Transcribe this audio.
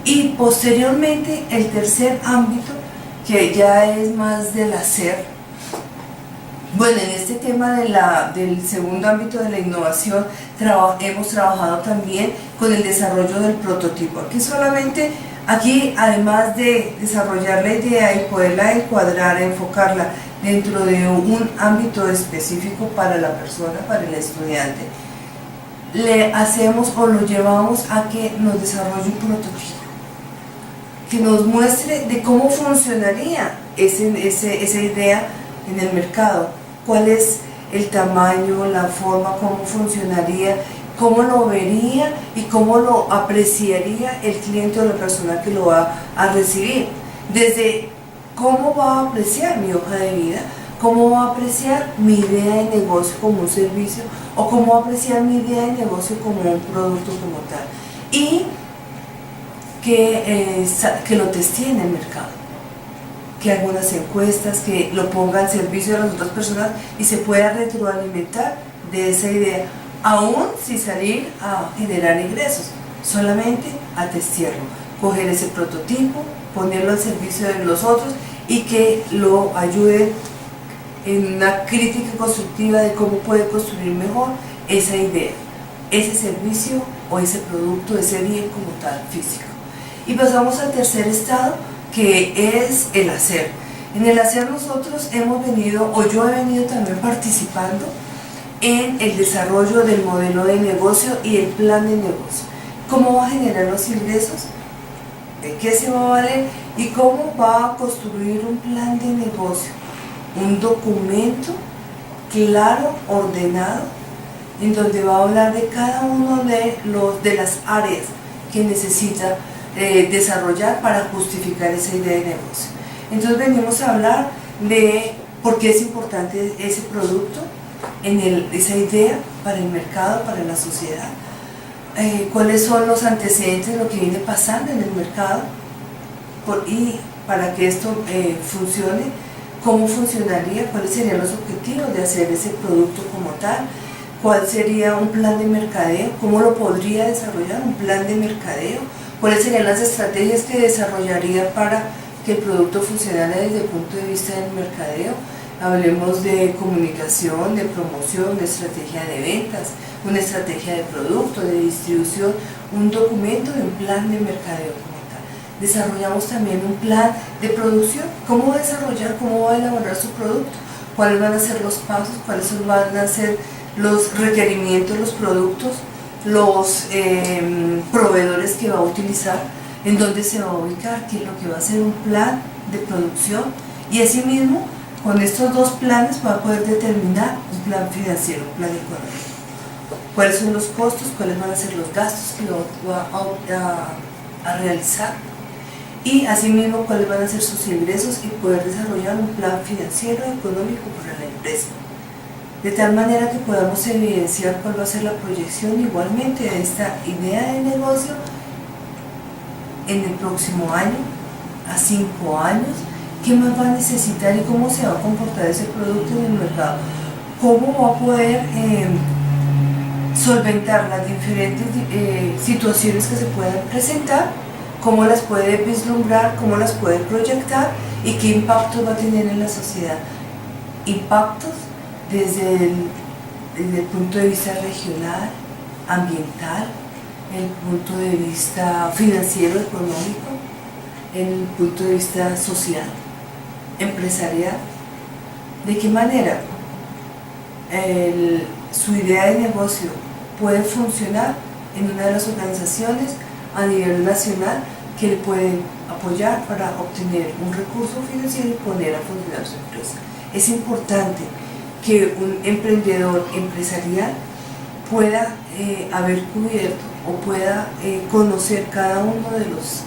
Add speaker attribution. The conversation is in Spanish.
Speaker 1: Y posteriormente el tercer ámbito, que ya es más del hacer. Bueno, en este tema del segundo ámbito de la innovación hemos trabajado también con el desarrollo del prototipo. Aquí además de desarrollar la idea y poderla encuadrar, enfocarla dentro de un ámbito específico para la persona, para el estudiante, le hacemos o lo llevamos a que nos desarrolle un prototipo, que nos muestre de cómo funcionaría esa idea en el mercado, cuál es el tamaño, la forma, cómo funcionaría, cómo lo vería y cómo lo apreciaría el cliente o la persona que lo va a recibir. Desde cómo va a apreciar mi hoja de vida, cómo va a apreciar mi idea de negocio como un servicio o cómo va a apreciar mi idea de negocio como un producto como tal. Y que lo testee en el mercado, que haga unas encuestas, que lo ponga al servicio de las otras personas y se pueda retroalimentar de esa idea, aún sin salir a generar ingresos, solamente a testearlo, coger ese prototipo, ponerlo al servicio de los otros y que lo ayude en una crítica constructiva de cómo puede construir mejor esa idea, ese servicio o ese producto, ese bien como tal físico. Y pasamos al tercer estado, que es el hacer. En el hacer nosotros hemos venido, o yo he venido también participando en el desarrollo del modelo de negocio y el plan de negocio. ¿Cómo va a generar los ingresos? ¿De qué se va a valer? ¿Y cómo va a construir un plan de negocio? Un documento claro, ordenado, en donde va a hablar de cada uno de las áreas que necesita desarrollar para justificar esa idea de negocio. Entonces venimos a hablar de por qué es importante ese producto, esa idea para el mercado, para la sociedad, cuáles son los antecedentes de lo que viene pasando en el mercado y para que esto funcione, cómo funcionaría, cuáles serían los objetivos de hacer ese producto como tal, cuál sería un plan de mercadeo, cómo lo podría desarrollar un plan de mercadeo, cuáles serían las estrategias que desarrollaría para que el producto funcionara desde el punto de vista del mercadeo. Hablemos de comunicación, de promoción, de estrategia de ventas, una estrategia de producto, de distribución, un documento de un plan de mercadeo como tal. Desarrollamos también un plan de producción, cómo va a desarrollar, cómo va a elaborar su producto, cuáles van a ser los pasos, cuáles van a ser los requerimientos, los productos, los proveedores que va a utilizar, en dónde se va a ubicar, qué es lo que va a ser un plan de producción, y asimismo con estos dos planes va a poder determinar un plan financiero, un plan económico, cuáles son los costos, cuáles van a ser los gastos que lo va a realizar, y asimismo cuáles van a ser sus ingresos y poder desarrollar un plan financiero económico para la empresa, de tal manera que podamos evidenciar cuál va a ser la proyección igualmente de esta idea de negocio en el próximo año, a 5 años, qué más va a necesitar y cómo se va a comportar ese producto en el mercado, cómo va a poder solventar las diferentes situaciones que se puedan presentar, cómo las puede vislumbrar, cómo las puede proyectar y qué impactos va a tener en la sociedad. Impactos desde el punto de vista regional, ambiental, el punto de vista financiero, económico, el punto de vista social, empresarial. ¿De qué manera su idea de negocio puede funcionar en una de las organizaciones a nivel nacional que le pueden apoyar para obtener un recurso financiero y poner a funcionar su empresa? Es importante que un emprendedor empresarial pueda haber cubierto o pueda conocer cada uno de los